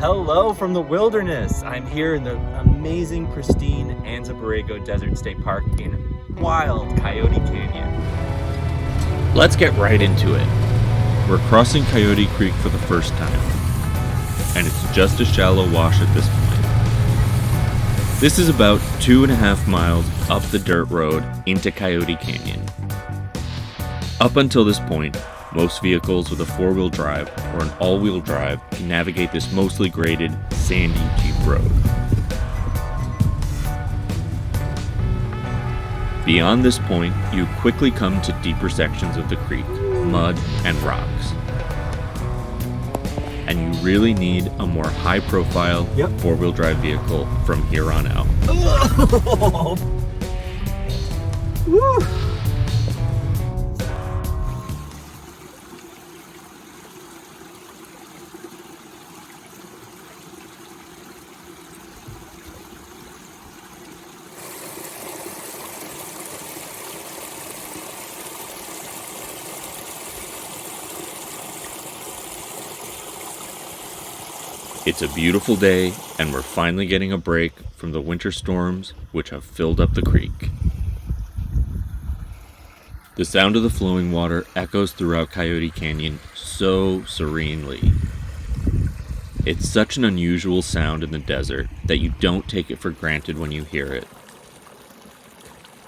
Hello from the wilderness. I'm here in the amazing, pristine Anza Borrego Desert State Park in wild Coyote Canyon. Let's get right into it. We're crossing Coyote Creek for the first time, and it's just a shallow wash at this point. This is about 2.5 miles up the dirt road into Coyote Canyon. Up until this point, most vehicles with a 4-wheel drive or an all-wheel drive can navigate this mostly graded, sandy, deep road. Beyond this point, you quickly come to deeper sections of the creek, mud and rocks. And you really need a more high-profile 4-wheel drive vehicle from here on out. Woo! It's a beautiful day, and we're finally getting a break from the winter storms which have filled up the creek. The sound of the flowing water echoes throughout Coyote Canyon so serenely. It's such an unusual sound in the desert that you don't take it for granted when you hear it,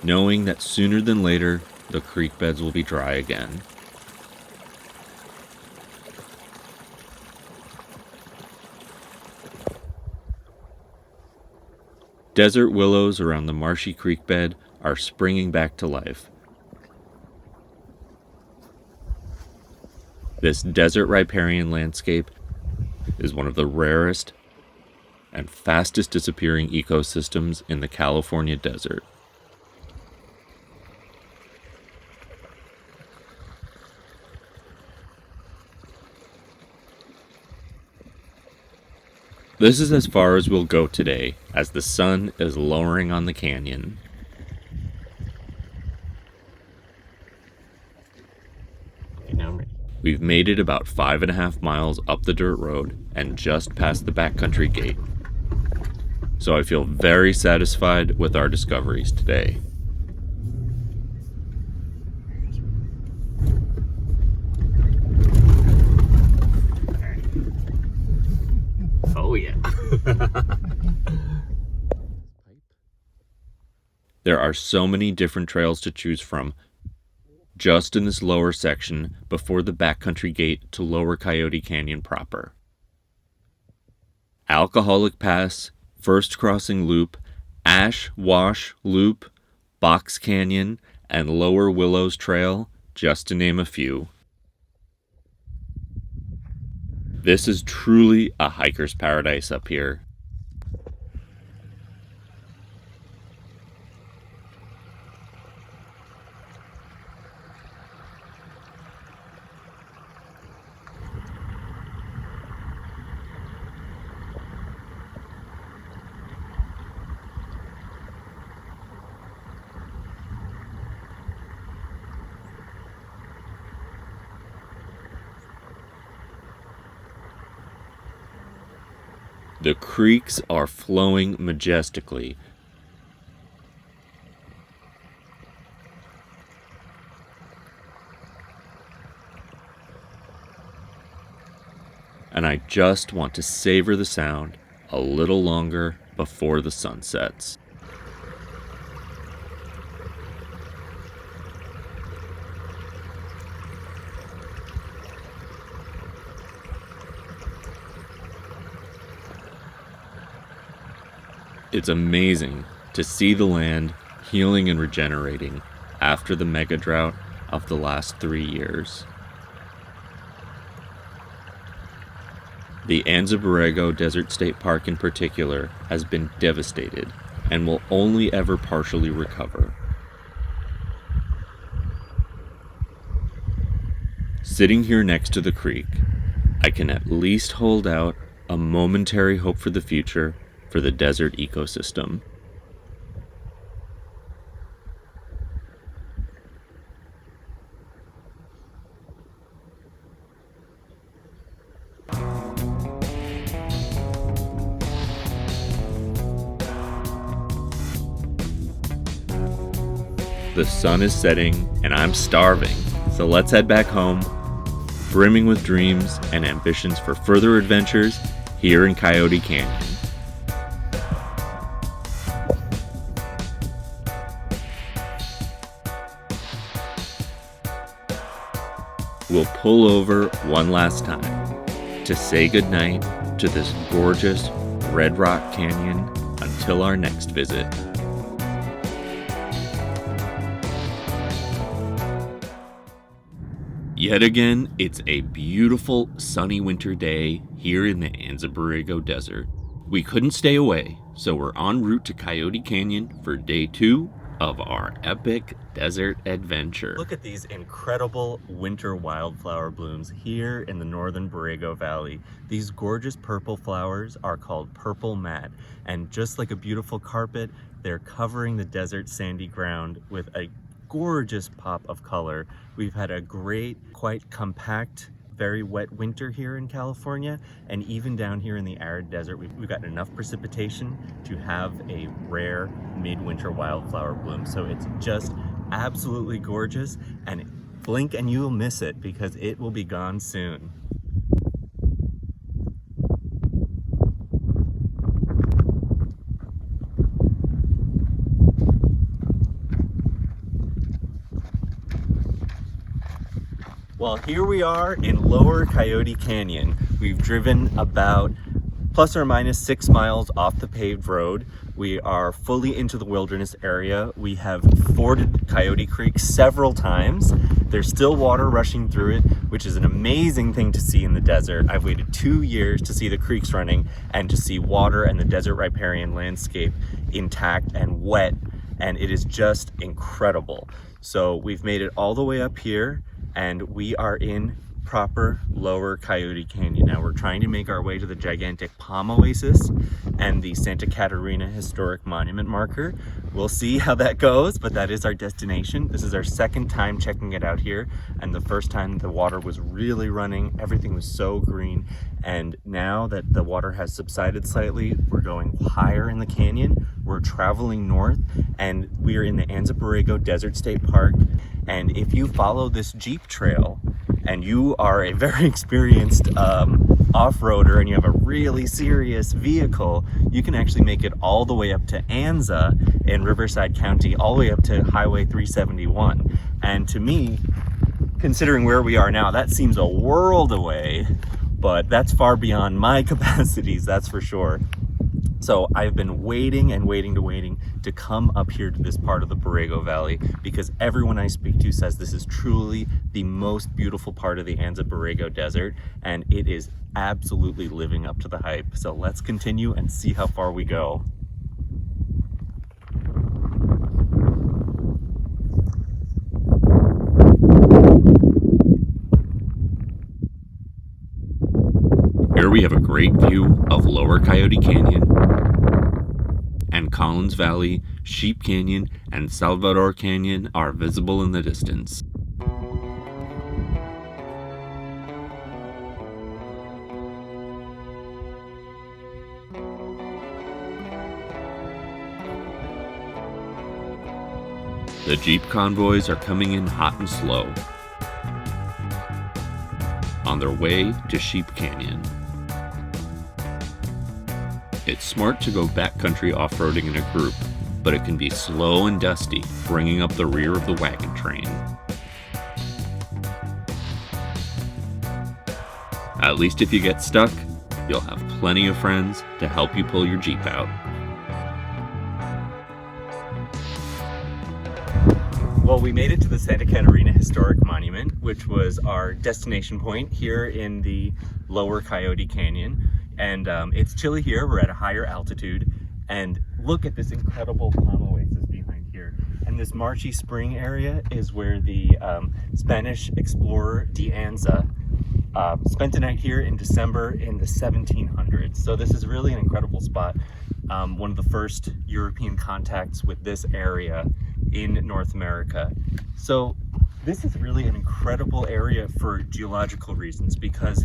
knowing that sooner than later the creek beds will be dry again. Desert willows around the marshy creek bed are springing back to life. This desert riparian landscape is one of the rarest and fastest disappearing ecosystems in the California desert. This is as far as we'll go today, as the sun is lowering on the canyon. We've made it about 5.5 miles up the dirt road and just past the backcountry gate. So I feel very satisfied with our discoveries today. Oh yeah. There are so many different trails to choose from just in this lower section before the backcountry gate to Lower Coyote Canyon proper. Alcoholic Pass, First Crossing Loop, Ash Wash Loop, Box Canyon, and Lower Willows Trail, just to name a few. This is truly a hiker's paradise up here. The creeks are flowing majestically. And I just want to savor the sound a little longer before the sun sets. It's amazing to see the land healing and regenerating after the mega-drought of the last 3 years. The Anza Borrego Desert State Park in particular has been devastated and will only ever partially recover. Sitting here next to the creek, I can at least hold out a momentary hope for the future for the desert ecosystem. The sun is setting and I'm starving, so let's head back home, brimming with dreams and ambitions for further adventures here in Coyote Canyon. We'll pull over one last time to say goodnight to this gorgeous Red Rock Canyon until our next visit. Yet again, it's a beautiful sunny winter day here in the Anza Borrego Desert. We couldn't stay away, so we're en route to Coyote Canyon for day 2 of our epic desert adventure. Look at these incredible winter wildflower blooms here in the northern Borrego Valley. These gorgeous purple flowers are called purple mat, and just like a beautiful carpet, they're covering the desert sandy ground with a gorgeous pop of color. We've had a great, quite compact, very wet winter here in California, and even down here in the arid desert, we've got enough precipitation to have a rare midwinter wildflower bloom. So it's just absolutely gorgeous, and blink and you'll miss it because it will be gone soon. Well, here we are in lower Coyote Canyon. We've driven about plus or minus 6 miles off the paved road. We are fully into the wilderness area. We have forded Coyote Creek several times. There's still water rushing through it, which is an amazing thing to see in the desert. I've waited 2 years to see the creeks running and to see water and the desert riparian landscape intact and wet, and it is just incredible. So we've made it all the way up here, and we are in proper lower Coyote Canyon. Now we're trying to make our way to the gigantic palm oasis and the Santa Catarina historic monument marker. We'll see how that goes, but that is our destination. This is our second time checking it out here, and the first time the water was really running, everything was so green, and now that the water has subsided slightly, we're going higher in the canyon. We're traveling north, and we are in the Anza Borrego Desert State Park. And if you follow this Jeep trail and you are a very experienced off-roader and you have a really serious vehicle, you can actually make it all the way up to Anza in Riverside County, all the way up to Highway 371. And to me, considering where we are now, that seems a world away, but that's far beyond my capacities, that's for sure. So I've been waiting to come up here to this part of the Borrego Valley because everyone I speak to says this is truly the most beautiful part of the Anza Borrego Desert, and it is absolutely living up to the hype. So let's continue and see how far we go. Here we have a great view of Lower Coyote Canyon and Collins Valley, Sheep Canyon, and Salvador Canyon are visible in the distance. The Jeep convoys are coming in hot and slow on their way to Sheep Canyon. It's smart to go backcountry off-roading in a group, but it can be slow and dusty, bringing up the rear of the wagon train. At least if you get stuck, you'll have plenty of friends to help you pull your Jeep out. Well, we made it to the Santa Catarina Historic Monument, which was our destination point here in the lower Coyote Canyon. And it's chilly here, we're at a higher altitude, and look at this incredible palm oasis behind here. And this marshy spring area is where the Spanish explorer de Anza spent a night here in December in the 1700s. So this is really an incredible spot. One of the first European contacts with this area in North America. So this is really an incredible area for geological reasons, because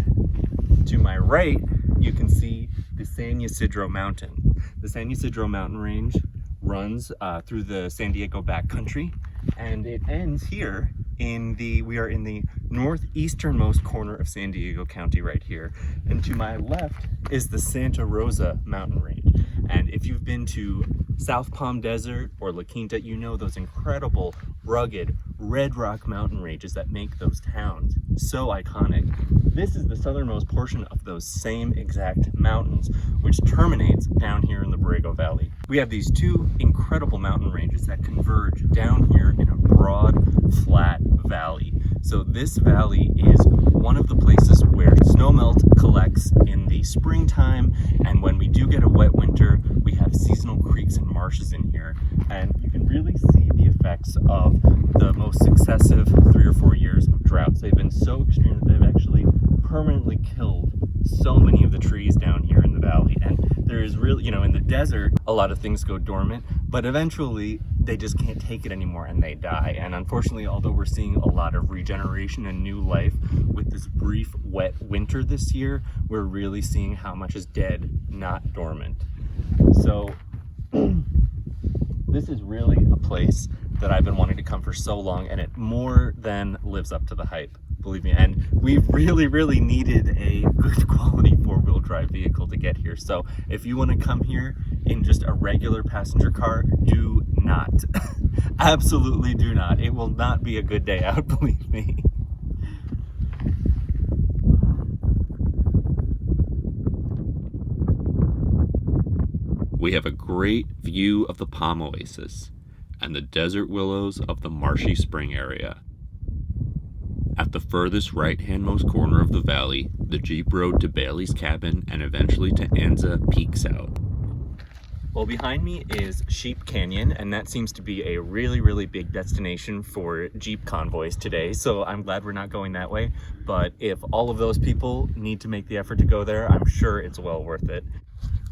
to my right, you can see the San Ysidro Mountain. The San Ysidro mountain range runs through the San Diego backcountry, and it ends here we are in the northeasternmost corner of San Diego County right here. And to my left is the Santa Rosa mountain range. And if you've been to South Palm Desert or La Quinta, you know those incredible, rugged, red rock mountain ranges that make those towns so iconic. This is the southernmost portion of those same exact mountains, which terminates down here in the Borrego Valley. We have these two incredible mountain ranges that converge down here in a broad, flat valley. So this valley is one of the places where snowmelt collects in the springtime, and when we do get a wet winter, we have seasonal creeks and marshes in here, and you can really see the effects of the most successive 3 or 4 years of droughts. They've been so extreme that they've actually permanently killed so many of the trees down here in the valley. And there is really, in the desert, a lot of things go dormant, but eventually they just can't take it anymore and they die. And unfortunately, although we're seeing a lot of regeneration and new life with this brief wet winter this year, we're really seeing how much is dead, not dormant. So this is really a place that I've been wanting to come for so long, and it more than lives up to the hype, believe me. And we really needed a good quality 4-wheel drive vehicle to get here. So if you want to come here in just a regular passenger car, do not. Absolutely do not. It will not be a good day out, believe me. We have a great view of the palm oasis and the desert willows of the marshy spring area. At the furthest right-handmost corner of the valley, the Jeep road to Bailey's cabin and eventually to Anza peaks out. Well, behind me is Sheep Canyon, and that seems to be a really big destination for Jeep convoys today, so I'm glad we're not going that way. But if all of those people need to make the effort to go there, I'm sure it's well worth it.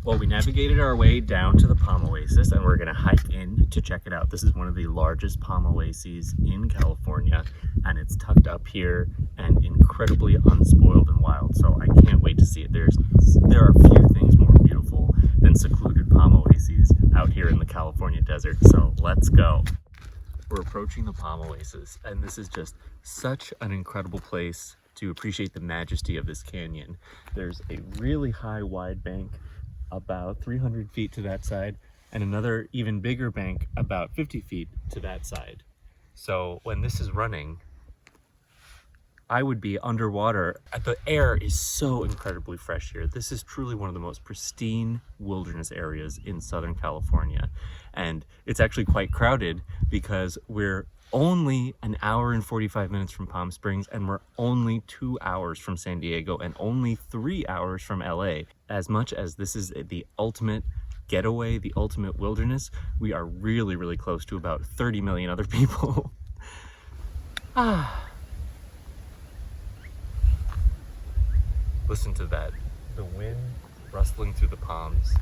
Well, we navigated our way down to the palm oasis, and we're gonna hike in to check it out. This is one of the largest palm oases in California, and it's tucked up here and incredibly unspoiled and wild, so I can't wait to see it. There are few things more beautiful than secluded palm oases out here in the California desert, so let's go. We're approaching the palm oasis, and this is just such an incredible place to appreciate the majesty of this canyon. There's a really high, wide bank about 300 feet to that side, and another even bigger bank about 50 feet to that side. So when this is running, I would be underwater. The air is so incredibly fresh here. This is truly one of the most pristine wilderness areas in Southern California. And it's actually quite crowded because we're only an hour and 45 minutes from Palm Springs, and we're only 2 hours from San Diego and only 3 hours from LA. As much as this is the ultimate getaway, the ultimate wilderness, we are really close to about 30 million other people. Listen to that, the wind rustling through the palms.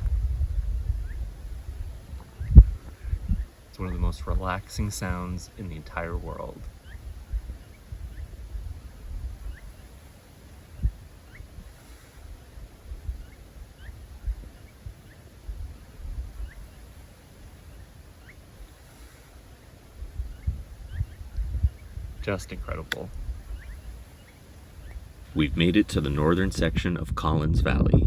It's one of the most relaxing sounds in the entire world. Just incredible. We've made it to the northern section of Collins Valley,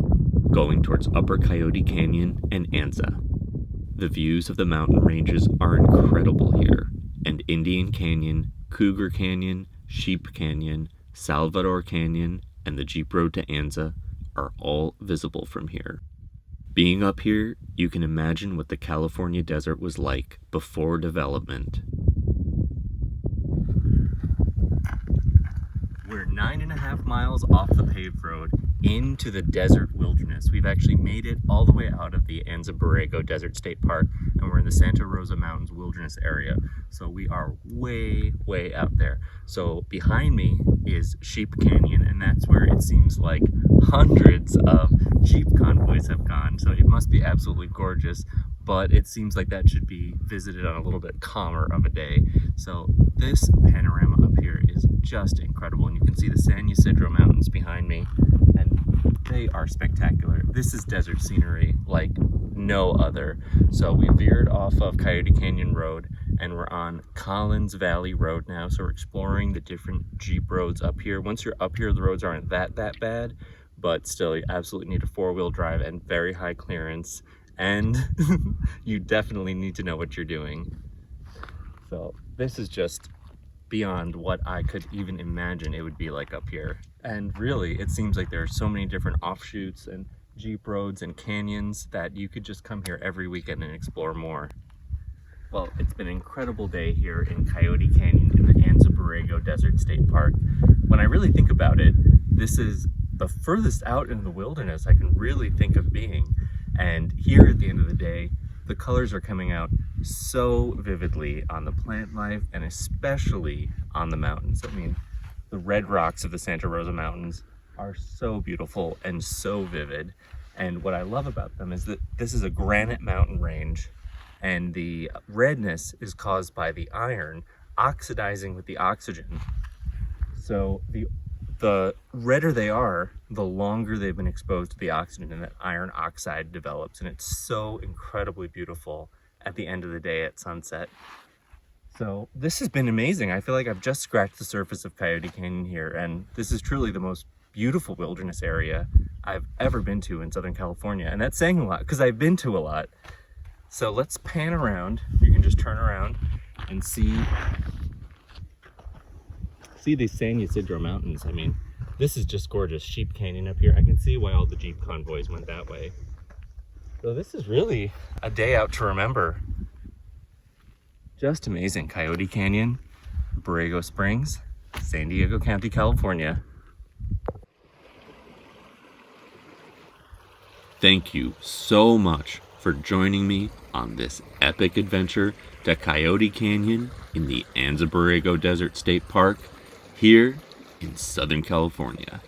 going towards Upper Coyote Canyon and Anza. The views of the mountain ranges are incredible here, and Indian Canyon, Cougar Canyon, Sheep Canyon, Salvador Canyon, and the Jeep Road to Anza are all visible from here. Being up here, you can imagine what the California desert was like before development. We're 9.5 miles off the paved road into the desert wilderness. We've actually made it all the way out of the Anza Borrego Desert State Park, and we're in the Santa Rosa Mountains wilderness area. So we are way out there. So behind me is Sheep Canyon, and that's where it seems like hundreds of Jeep convoys have gone. So it must be absolutely gorgeous, but it seems like that should be visited on a little bit calmer of a day. So this panorama up here is just incredible, and you can see the San Ysidro Mountains behind me, and they are spectacular. This is desert scenery like no other. So we veered off of Coyote Canyon Road, and we're on Collins Valley Road now. So we're exploring the different Jeep roads up here. Once you're up here, the roads aren't that bad, but still you absolutely need a 4-wheel drive and very high clearance, and you definitely need to know what you're doing. So this is just beyond what I could even imagine it would be like up here. And really, it seems like there are so many different offshoots and Jeep roads and canyons that you could just come here every weekend and explore more. Well, it's been an incredible day here in Coyote Canyon in the Anza Borrego Desert State Park. When I really think about it, this is the furthest out in the wilderness I can really think of being. And here at the end of the day, the colors are coming out so vividly on the plant life and especially on the mountains. I mean, the red rocks of the Santa Rosa Mountains are so beautiful and so vivid. And what I love about them is that this is a granite mountain range, and the redness is caused by the iron oxidizing with the oxygen. So the redder they are, the longer they've been exposed to the oxygen, and that iron oxide develops, and it's so incredibly beautiful at the end of the day at sunset. So this has been amazing. I feel like I've just scratched the surface of Coyote Canyon here, and this is truly the most beautiful wilderness area I've ever been to in Southern California. And that's saying a lot because I've been to a lot. So let's pan around. You can just turn around and see the San Ysidro Mountains. I mean, this is just gorgeous. Sheep Canyon up here. I can see why all the Jeep convoys went that way. So this is really a day out to remember. Just amazing. Coyote Canyon, Borrego Springs, San Diego County, California. Thank you so much for joining me on this epic adventure to Coyote Canyon in the Anza Borrego Desert State Park here in Southern California.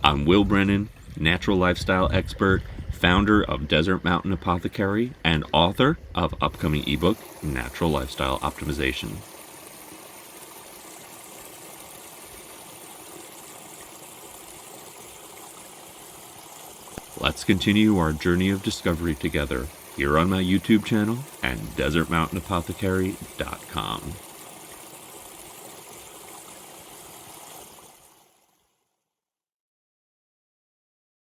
I'm Will Brennan, natural lifestyle expert, founder of Desert Mountain Apothecary, and author of upcoming ebook, Natural Lifestyle Optimization. Let's continue our journey of discovery together here on my YouTube channel and desertmountainapothecary.com.